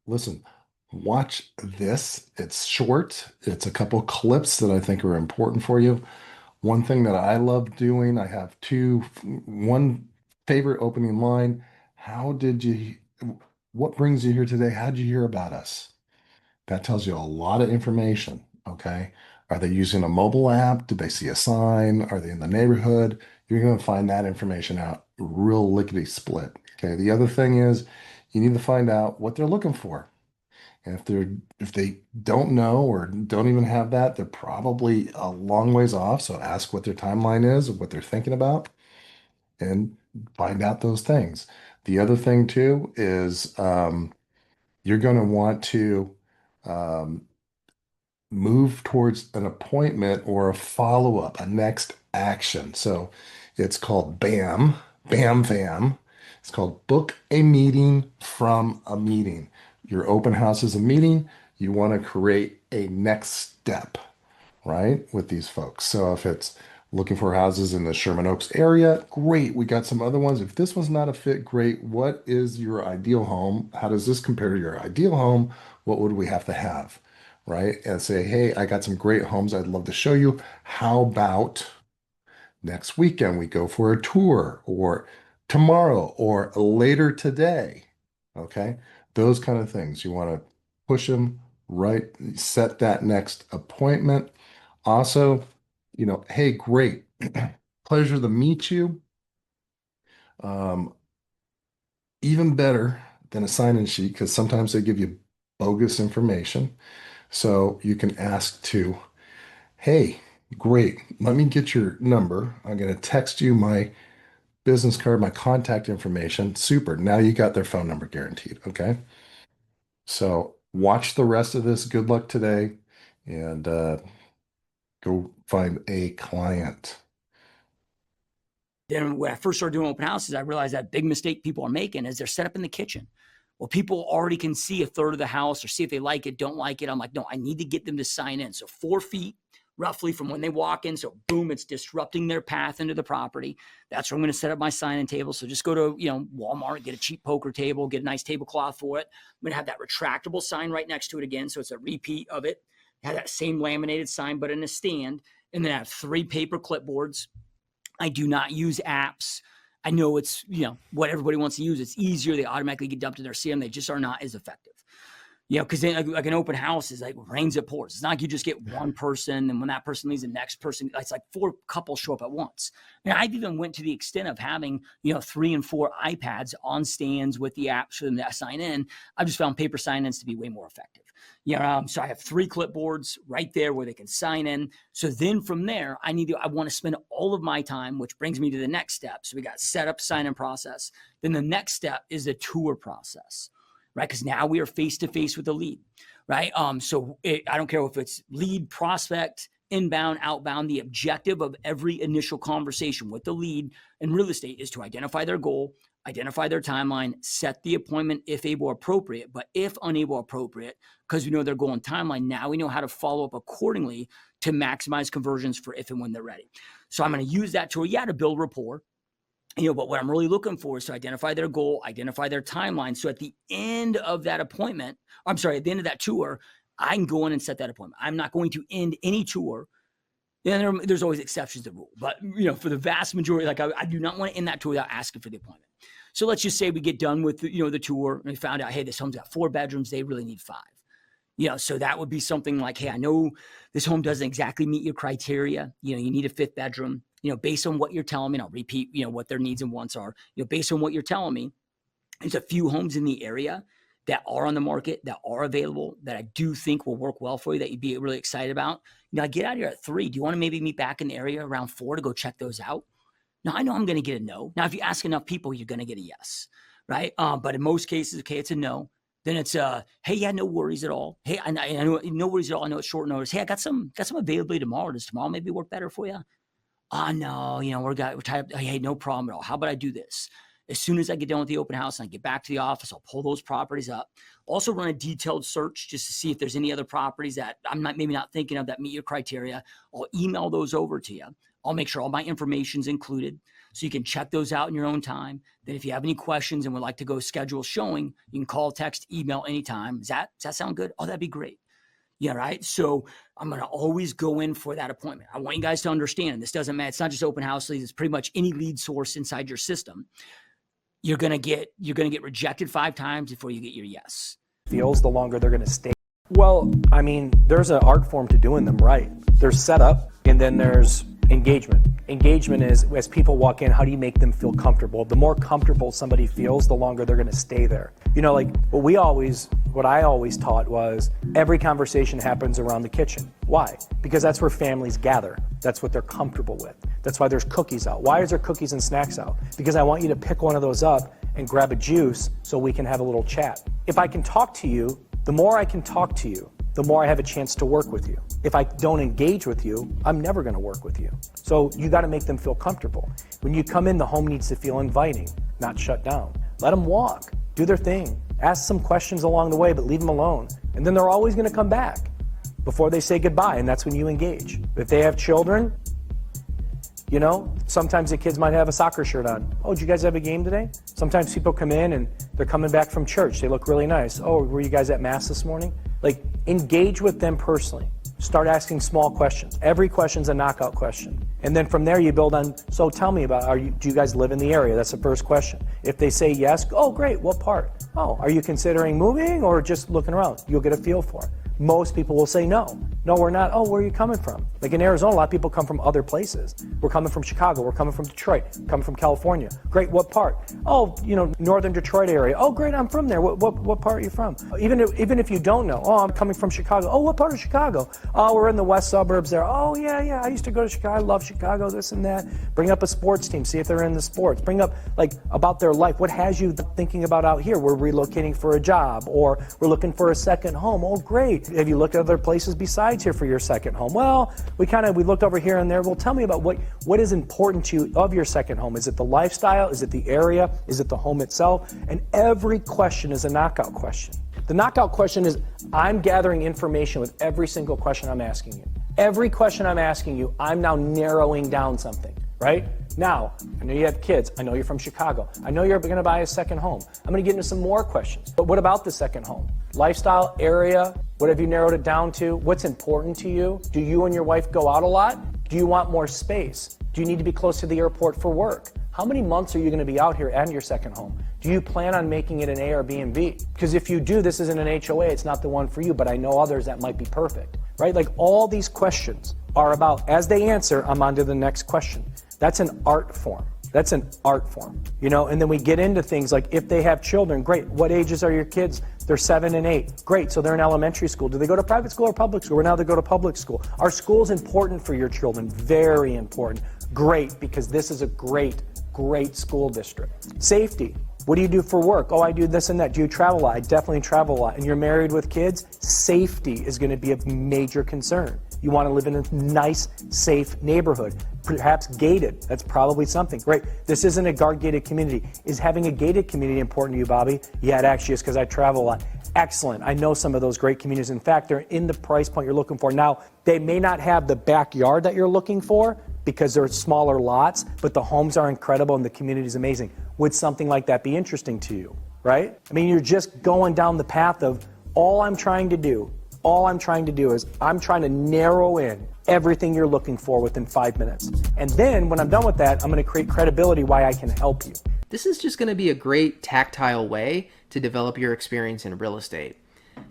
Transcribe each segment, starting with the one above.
Listen, watch this. It's short. It's a couple clips that I think are important for you. One thing that I love doing, I have one favorite opening line. How did you, what brings you here today? How did you hear about us? That tells you a lot of information. Okay. Are they using a mobile app? Did they see a sign? Are they in the neighborhood? You're going to find that information out real lickety split. Okay. The other thing is you need to find out what they're looking for. And if they don't know or don't even have that, they're probably a long ways off. So ask what their timeline is, what they're thinking about, and find out those things. The other thing too is you're going to want to um, move towards an appointment or a follow-up, a next action. So it's called BAM, BAM FAM. It's called book a meeting from a meeting. Your open house is a meeting. You want to create a next step, right, with these folks. So if it's looking for houses in the Sherman Oaks area, great. We got some other ones. If this one's not a fit, great. What is your ideal home? How does this compare to your ideal home? What would we have to have? Right? And say, hey, I got some great homes I'd love to show you. How about next weekend we go for a tour or tomorrow or later today? Okay. Those kind of things. You want to push them right, set that next appointment. Also, hey, great. Pleasure to meet you. Um, Even better than a sign-in sheet because sometimes they give you bogus information. So you can ask to, hey, great, let me get your number. I'm going to text you my business card, my contact information. Super. Now you got their phone number guaranteed. Okay. So watch the rest of this. Good luck today and go find a client. Then when I first started doing open houses, I realized that big mistake people are making is they're set up in the kitchen. Well, people already can see a third of the house or see if they like it, don't like it. I'm like, no, I need to get them to sign in. So 4 feet roughly from when they walk in. So boom, it's disrupting their path into the property. That's where I'm going to set up my sign-in table. So just go to, Walmart, get a cheap poker table, get a nice tablecloth for it. I'm going to have that retractable sign right next to it again. So it's a repeat of it. Have that same laminated sign, but in a stand. And then I have 3 paper clipboards. I do not use apps. I know it's, what everybody wants to use. It's easier. They automatically get dumped in their CRM. They just are not as effective. Because like an open house is like rains it pours. It's not like you just get one person, and when that person leaves, the next person, it's like 4 couples show up at once. And I've even went to the extent of having, 3 and 4 iPads on stands with the apps for them to sign in. I've just found paper sign-ins to be way more effective. So I have 3 clipboards right there where they can sign in. So then from there, I want to spend all of my time, which brings me to the next step. So we got setup, sign-in process. Then the next step is the tour process. Right? Because now we are face to face with the lead, right? I don't care if it's lead, prospect, inbound, outbound. The objective of every initial conversation with the lead in real estate is to identify their goal, identify their timeline, set the appointment if able appropriate. But if unable appropriate, because we know their goal and timeline, now we know how to follow up accordingly to maximize conversions for if and when they're ready. So I'm going to use that tool, to build rapport. But what I'm really looking for is to identify their goal, identify their timeline. So at the end of that appointment, at the end of that tour, I can go in and set that appointment. I'm not going to end any tour. And there's always exceptions to the rule. But, for the vast majority, I do not want to end that tour without asking for the appointment. So let's just say we get done with, the tour and we found out, hey, this home's got 4 bedrooms. They really need 5. So that would be something like, hey, I know this home doesn't exactly meet your criteria. You need a 5th bedroom. Based on what you're telling me, and I'll repeat, what their needs and wants are, based on what you're telling me, there's a few homes in the area that are on the market, that are available, that I do think will work well for you, that you'd be really excited about. I get out of here at 3. Do you want to maybe meet back in the area around 4 to go check those out? Now, I know I'm going to get a no. Now, if you ask enough people, you're going to get a yes, right? But in most cases, okay, it's a no. Then it's hey, yeah, no worries at all. Hey, I know no worries at all. I know it's short notice. Hey, I got some availability tomorrow. Does tomorrow maybe work better for you? Oh, no, we're tired. Hey, no problem at all. How about I do this? As soon as I get done with the open house and I get back to the office, I'll pull those properties up. Also run a detailed search just to see if there's any other properties that I'm maybe not thinking of that meet your criteria. I'll email those over to you. I'll make sure all my information's included. So you can check those out in your own time. Then if you have any questions and would like to go schedule showing, you can call, text, email anytime. Does that sound good? Oh, that'd be great. Yeah, right. So I'm going to always go in for that appointment. I want you guys to understand this doesn't matter. It's not just open house leads. It's pretty much any lead source inside your system. You're going to get rejected 5 times before you get your yes. Feels, the longer they're going to stay. Well, I mean, there's an art form to doing them right. There's setup, and then there's engagement. Engagement is, as people walk in, how do you make them feel comfortable? The more comfortable somebody feels, the longer they're going to stay there. You know, like what I always taught was every conversation happens around the kitchen. Why? Because that's where families gather. That's what they're comfortable with. That's why there's cookies out. Why is there cookies and snacks out? Because I want you to pick one of those up and grab a juice so we can have a little chat. If I can talk to you, the more I can talk to you, the more I have a chance to work with you. If I don't engage with you, I'm never going to work with you. So you got to make them feel comfortable. When you come in, the home needs to feel inviting, not shut down. Let them walk, do their thing, ask some questions along the way, but leave them alone. And then they're always going to come back before they say goodbye, and that's when you engage. If they have children, you know, sometimes the kids might have a soccer shirt on. Oh, did you guys have a game today? Sometimes people come in and they're coming back from church. They look really nice. Oh, were you guys at Mass this morning? Like, engage with them personally. Start asking small questions. Every question's a knockout question. And then from there you build on, so tell me about, do you guys live in the area? That's the first question. If they say yes, oh great, what part? Oh, are you considering moving or just looking around? You'll get a feel for it. Most people will say no. No, we're not. Oh, where are you coming from? Like in Arizona, a lot of people come from other places. We're coming from Chicago. We're coming from Detroit. Coming from California. Great, what part? Oh, you know, northern Detroit area. Oh, great, I'm from there. What part are you from? Even if you don't know. Oh, I'm coming from Chicago. Oh, what part of Chicago? Oh, we're in the west suburbs there. Oh, yeah, I used to go to Chicago. I love Chicago, this and that. Bring up a sports team. See if they're in the sports. Bring up, like, about their life. What has you thinking about out here? We're relocating for a job, or we're looking for a second home. Oh, great. Have you looked at other places besides here for your second home? Well, we looked over here and there. Well, tell me about what is important to you of your second home. Is it the lifestyle? Is it the area? Is it the home itself? And every question is a knockout question. The knockout question is, I'm gathering information with every single question I'm asking you. Every question I'm asking you, I'm now narrowing down something, right? Now, I know you have kids. I know you're from Chicago. I know you're going to buy a second home. I'm going to get into some more questions. But what about the second home? Lifestyle, area, what have you narrowed it down to? What's important to you? Do you and your wife go out a lot? Do you want more space? Do you need to be close to the airport for work? How many months are you going to be out here and your second home? Do you plan on making it an Airbnb? Because if you do, this isn't an HOA. It's not the one for you, but I know others that might be perfect, right? Like, all these questions are about, as they answer, I'm on to the next question. That's an art form. That's an art form, you know, and then we get into things like, if they have children, great. What ages are your kids? They're 7 and 8. Great, so they're in elementary school. Do they go to private school or public school? Well, now they go to public school. Are schools important for your children? Very important. Great, because this is a great school district. Safety. What do you do for work? Oh, I do this and that. Do you travel a lot? I definitely travel a lot. And you're married with kids? Safety is going to be a major concern. You want to live in a nice, safe neighborhood, perhaps gated. That's probably something. Great. This isn't a guard-gated community. Is having a gated community important to you, Bobby? Yeah, it actually is, because I travel a lot. Excellent. I know some of those great communities. In fact, they're in the price point you're looking for. Now, they may not have the backyard that you're looking for because they're smaller lots, but the homes are incredible and the community is amazing. Would something like that be interesting to you, right? I mean, you're just going down the path of, all I'm trying to do is I'm trying to narrow in everything you're looking for within 5 minutes. And then when I'm done with that, I'm going to create credibility why I can help you. This is just going to be a great tactile way to develop your experience in real estate.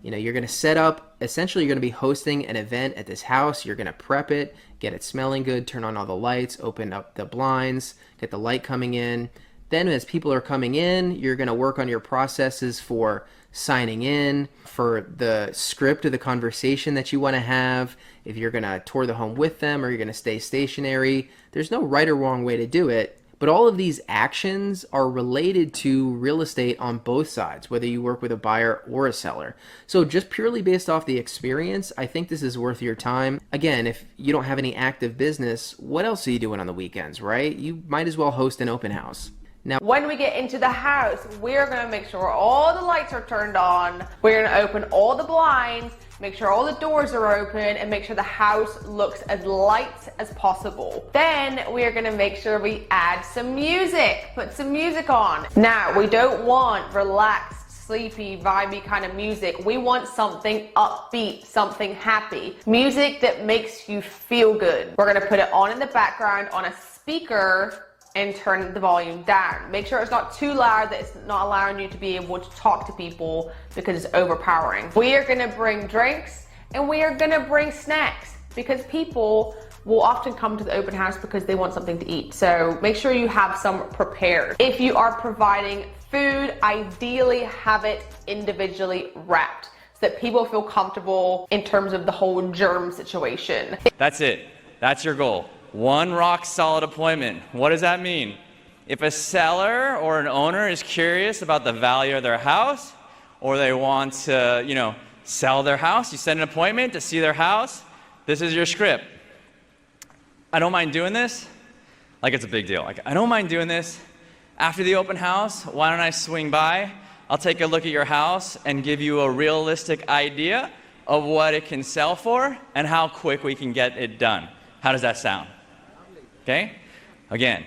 You know, you're going to set up, essentially you're going to be hosting an event at this house. You're going to prep it, get it smelling good, turn on all the lights, open up the blinds, get the light coming in. Then as people are coming in, you're going to work on your processes for signing in, for the script of the conversation that you want to have, if you're going to tour the home with them or you're going to stay stationary. There's no right or wrong way to do it, but all of these actions are related to real estate on both sides, whether you work with a buyer or a seller. So just purely based off the experience, I think this is worth your time. Again, if you don't have any active business, what else are you doing on the weekends, right? You might as well host an open house. Now, when we get into the house, we're gonna make sure all the lights are turned on. We're gonna open all the blinds, make sure all the doors are open, and make sure the house looks as light as possible. Then we're gonna make sure we add some music, put some music on. Now, we don't want relaxed, sleepy, vibey kind of music. We want something upbeat, something happy. Music that makes you feel good. We're gonna put it on in the background on a speaker and turn the volume down. Make sure it's not too loud, that it's not allowing you to be able to talk to people because it's overpowering. We are gonna bring drinks and we are gonna bring snacks because people will often come to the open house because they want something to eat. So make sure you have some prepared. If you are providing food, ideally have it individually wrapped so that people feel comfortable in terms of the whole germ situation. That's it. That's your goal. One rock solid appointment. What does that mean? If a seller or an owner is curious about the value of their house, or they want to, sell their house, you set an appointment to see their house. This is your script. I don't mind doing this. Like, it's a big deal. Like, I don't mind doing this. After the open house, why don't I swing by? I'll take a look at your house and give you a realistic idea of what it can sell for and how quick we can get it done. How does that sound? Okay? Again,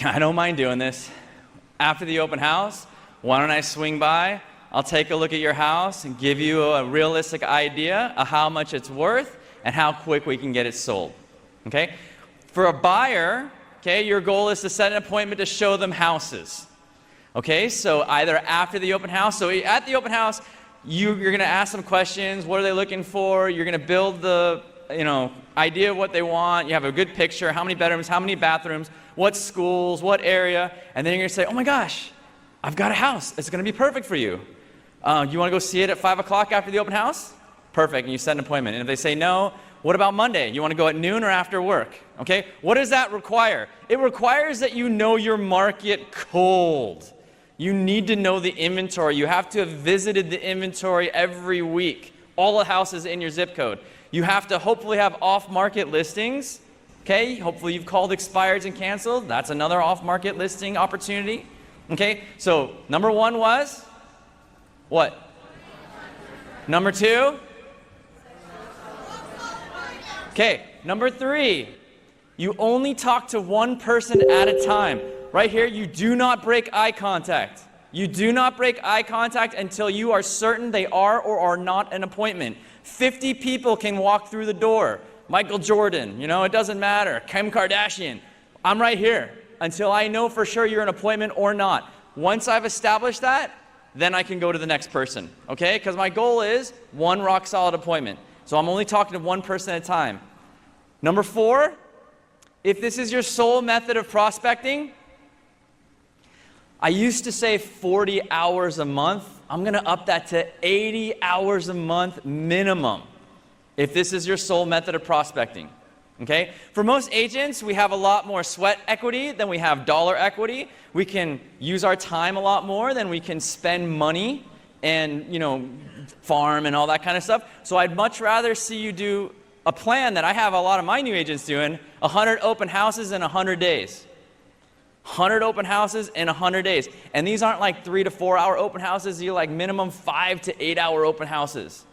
I don't mind doing this. After the open house, why don't I swing by? I'll take a look at your house and give you a realistic idea of how much it's worth and how quick we can get it sold. Okay? For a buyer, okay, your goal is to set an appointment to show them houses. Okay? So either after the open house, so at the open house, you're going to ask them questions. What are they looking for? You're going to build the idea of what they want. You have a good picture, how many bedrooms, how many bathrooms, what schools, what area, and then you're gonna say, oh my gosh, I've got a house. It's gonna be perfect for you. You wanna go see it at 5 o'clock after the open house? Perfect, and you set an appointment. And if they say no, what about Monday? You wanna go at noon or after work? Okay, what does that require? It requires that you know your market cold. You need to know the inventory. You have to have visited the inventory every week. All the houses in your zip code. You have to hopefully have off-market listings, okay? Hopefully you've called expireds and canceled. That's another off-market listing opportunity, okay? So number one was, what? Number two? Okay, number three, you only talk to one person at a time. Right here, you do not break eye contact. You do not break eye contact until you are certain they are or are not an appointment. 50 people can walk through the door. Michael Jordan, it doesn't matter. Kim Kardashian. I'm right here until I know for sure you're an appointment or not. Once I've established that, then I can go to the next person, okay? Because my goal is one rock solid appointment. So I'm only talking to one person at a time. Number four, if this is your sole method of prospecting, I used to say 40 hours a month. I'm going to up that to 80 hours a month minimum if this is your sole method of prospecting. Okay? For most agents, we have a lot more sweat equity than we have dollar equity. We can use our time a lot more than we can spend money and, farm and all that kind of stuff. So I'd much rather see you do a plan that I have a lot of my new agents doing, 100 open houses in 100 days. 100 open houses in 100 days. And these aren't like 3 to 4 hour open houses. These are like minimum 5 to 8 hour open houses.